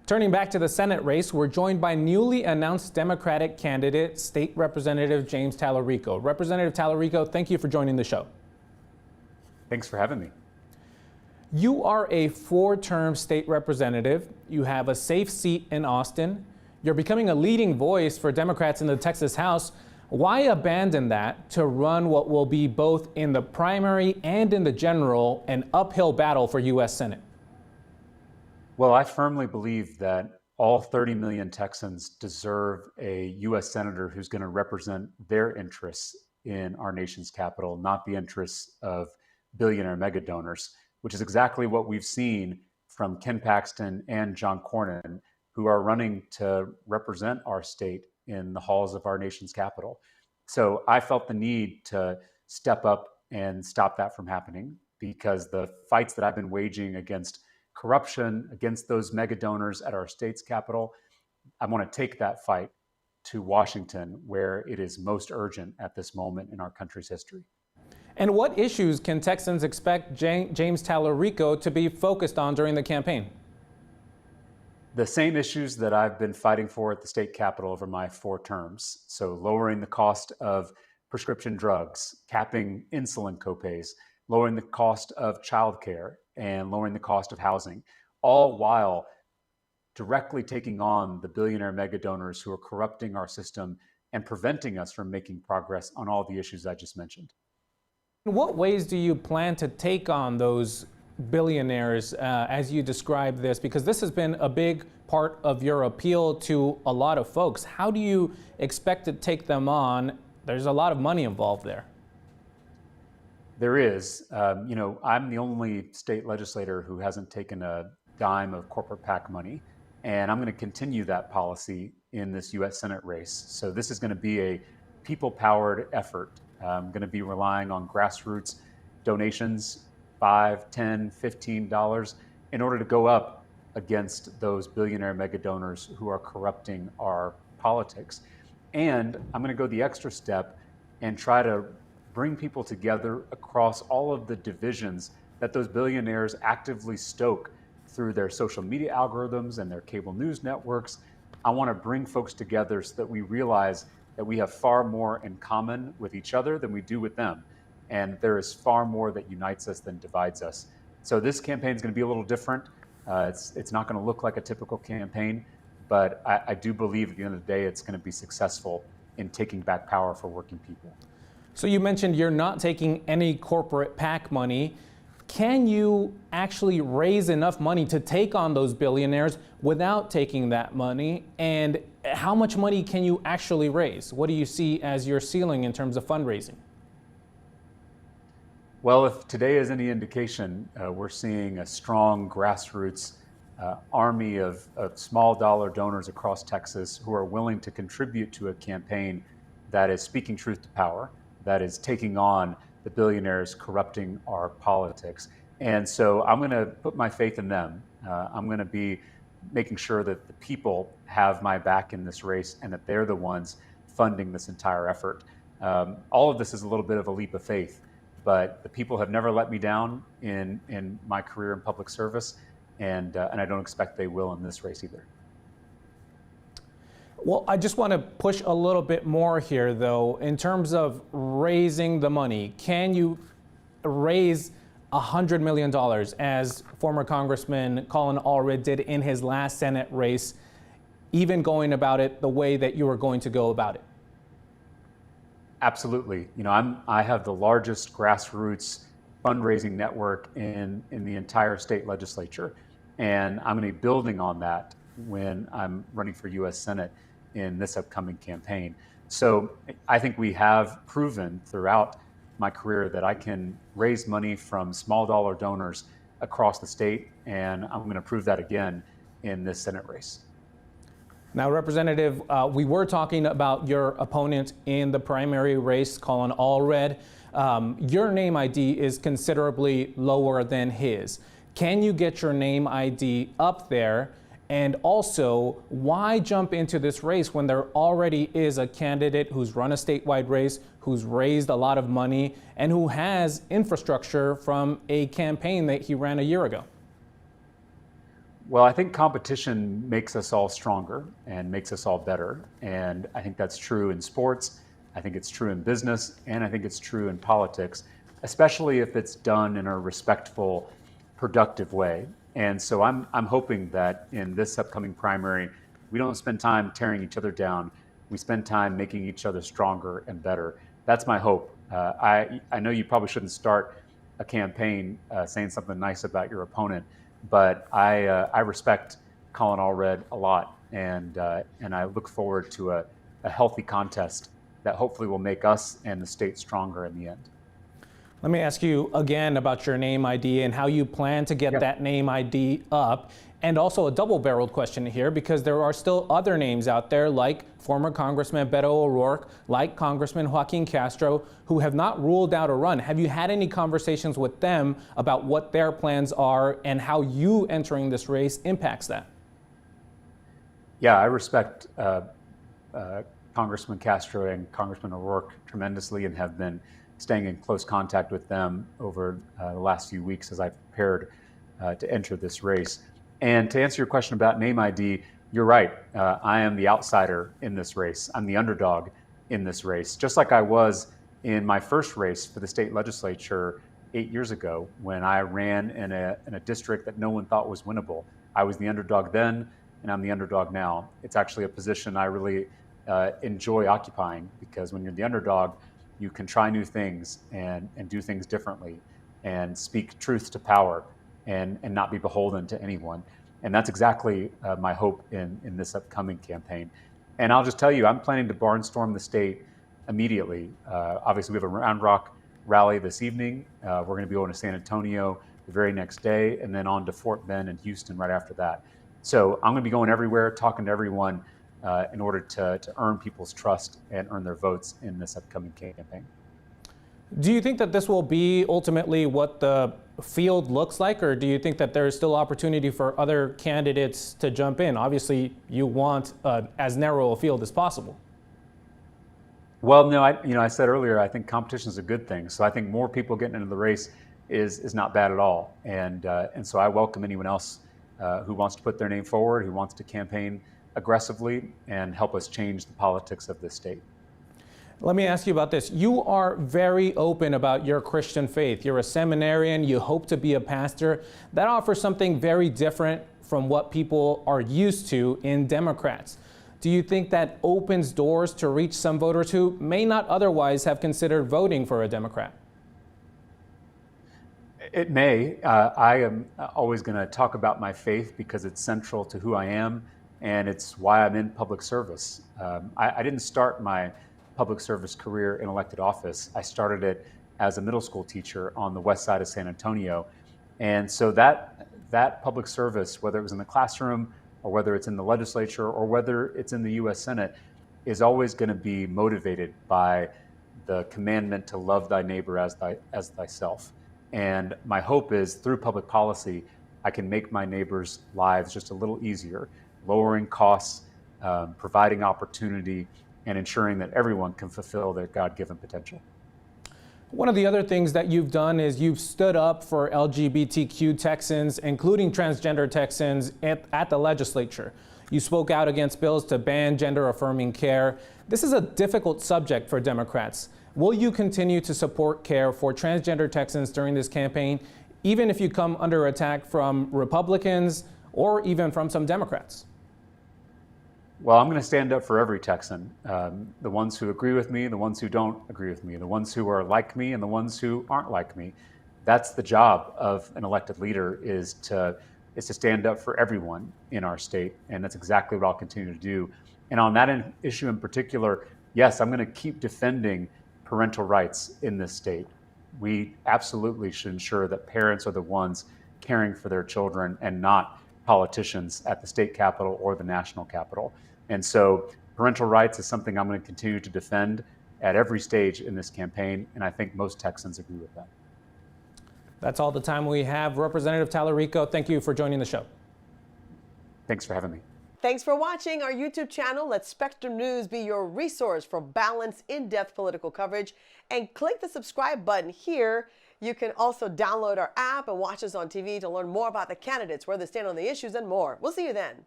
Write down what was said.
Turning back to the Senate race, we're joined by newly announced Democratic candidate, State Representative James Talarico. Representative Talarico, thank you for joining the show. Thanks for having me. You are a four-term state representative. You have a safe seat in Austin. You're becoming a leading voice for Democrats in the Texas House. Why abandon that to run what will be both in the primary and in the general an uphill battle for U.S. Senate? Well, I firmly believe that all 30 million Texans deserve a U.S. Senator who's going to represent their interests in our nation's capital, not the interests of billionaire mega donors, which is exactly what we've seen from Ken Paxton and John Cornyn, who are running to represent our state in the halls of our nation's capital. So I felt the need to step up and stop that from happening, because the fights that I've been waging against corruption, against those mega donors at our state's capital, I want to take that fight to Washington, where it is most urgent at this moment in our country's history. And what issues can Texans expect James Talarico to be focused on during the campaign? The same issues that I've been fighting for at the state capitol over my 4 terms. So lowering the cost of prescription drugs, capping insulin copays, lowering the cost of childcare, and lowering the cost of housing, all while directly taking on the billionaire mega donors who are corrupting our system and preventing us from making progress on all the issues I just mentioned. In what ways do you plan to take on those billionaires as you describe this? Because this has been a big part of your appeal to a lot of folks. How do you expect to take them on? There's a lot of money involved there. There is. I'm the only state legislator who hasn't taken a dime of corporate PAC money, and I'm going to continue that policy in this U.S. Senate race. So this is going to be a people-powered effort. I'm going to be relying on grassroots donations, $5, $10, $15, in order to go up against those billionaire mega donors who are corrupting our politics. And I'm going to go the extra step and try to bring people together across all of the divisions that those billionaires actively stoke through their social media algorithms and their cable news networks. I want to bring folks together so that we realize that we have far more in common with each other than we do with them. And there is far more that unites us than divides us. So this campaign is going to be a little different. It's not going to look like a typical campaign, but I do believe at the end of the day, it's going to be successful in taking back power for working people. So you mentioned you're not taking any corporate PAC money. Can you actually raise enough money to take on those billionaires without taking that money? And how much money can you actually raise? What do you see as your ceiling in terms of fundraising? Well, if today is any indication, we're seeing a strong grassroots army of small dollar donors across Texas who are willing to contribute to a campaign that is speaking truth to power, that is taking on the billionaires corrupting our politics. And so I'm going to put my faith in them. I'm going to be making sure that the people have my back in this race and that they're the ones funding this entire effort. All of this is a little bit of a leap of faith, but the people have never let me down in my career in public service, and I don't expect they will in this race either. Well, I just want to push a little bit more here, though, in terms of raising the money. Can you raise $100 million, as former Congressman Colin Allred did in his last Senate race, even going about it the way that you were going to go about it? Absolutely. I have the largest grassroots fundraising network in the entire state legislature, and I'm going to be building on that when I'm running for U.S. Senate in this upcoming campaign. So I think we have proven throughout my career that I can raise money from small dollar donors across the state, and I'm going to prove that again in this Senate race. Now, Representative, we were talking about your opponent in the primary race, Colin Allred. Your name ID is considerably lower than his. Can you get your name ID up there? And also, why jump into this race when there already is a candidate who's run a statewide race, who's raised a lot of money, and who has infrastructure from a campaign that he ran a year ago? Well, I think competition makes us all stronger and makes us all better. And I think that's true in sports. I think it's true in business. And I think it's true in politics, especially if it's done in a respectful, productive way. And so I'm hoping that in this upcoming primary, we don't spend time tearing each other down. We spend time making each other stronger and better. That's my hope. I know you probably shouldn't start a campaign saying something nice about your opponent, but I respect Colin Allred a lot, and I look forward to a healthy contest that hopefully will make us and the state stronger in the end. Let me ask you again about your name ID and how you plan to get that name ID up. And also a double-barreled question here, because there are still other names out there like former Congressman Beto O'Rourke, like Congressman Joaquin Castro, who have not ruled out a run. Have you had any conversations with them about what their plans are and how you entering this race impacts that? Yeah, I respect Congressman Castro and Congressman O'Rourke tremendously, and have been staying in close contact with them over the last few weeks as I've prepared to enter this race. And to answer your question about name ID, you're right. I am the outsider in this race. I'm the underdog in this race, just like I was in my first race for the state legislature 8 years ago when I ran in a district that no one thought was winnable. I was the underdog then, and I'm the underdog now. It's actually a position I really enjoy occupying, because when you're the underdog, you can try new things and do things differently and speak truth to power and not be beholden to anyone. And that's exactly my hope in this upcoming campaign. And I'll just tell you, I'm planning to barnstorm the state immediately. Obviously, we have a Round Rock rally this evening. We're going to be going to San Antonio the very next day, and then on to Fort Bend and Houston right after that. So I'm going to be going everywhere, talking to everyone in order to earn people's trust and earn their votes in this upcoming campaign. Do you think that this will be ultimately what the field looks like, or do you think that there is still opportunity for other candidates to jump in? Obviously, you want as narrow a field as possible. Well, no, I said earlier, I think competition is a good thing. So I think more people getting into the race is not bad at all. And so I welcome anyone else who wants to put their name forward, who wants to campaign aggressively and help us change the politics of this state. Let me ask you about this. You are very open about your Christian faith. You're a seminarian. You hope to be a pastor. That offers something very different from what people are used to in Democrats. Do you think that opens doors to reach some voters who may not otherwise have considered voting for a Democrat? It may. I am always going to talk about my faith because it's central to who I am, and it's why I'm in public service. I didn't start my public service career in elected office. I started it as a middle school teacher on the west side of San Antonio. And so that public service, whether it was in the classroom or whether it's in the legislature or whether it's in the US Senate, is always going to be motivated by the commandment to love thy neighbor as thyself. And my hope is through public policy, I can make my neighbors' lives just a little easier, lowering costs, providing opportunity, and ensuring that everyone can fulfill their God-given potential. One of the other things that you've done is you've stood up for LGBTQ Texans, including transgender Texans, at the legislature. You spoke out against bills to ban gender-affirming care. This is a difficult subject for Democrats. Will you continue to support care for transgender Texans during this campaign, even if you come under attack from Republicans or even from some Democrats? Well, I'm going to stand up for every Texan, the ones who agree with me, the ones who don't agree with me, the ones who are like me and the ones who aren't like me. That's the job of an elected leader, is to stand up for everyone in our state. And that's exactly what I'll continue to do. And on that issue in particular, yes, I'm going to keep defending parental rights in this state. We absolutely should ensure that parents are the ones caring for their children and not politicians at the state capitol or the national capitol. And so parental rights is something I'm going to continue to defend at every stage in this campaign, and I think most Texans agree with that. That's all the time we have. Representative Talarico, thank you for joining the show. Thanks for having me. Thanks for watching our YouTube channel. Let Spectrum News be your resource for balanced, in-depth political coverage. And click the subscribe button here You can also download our app and watch us on TV to learn more about the candidates, where they stand on the issues, and more. We'll see you then.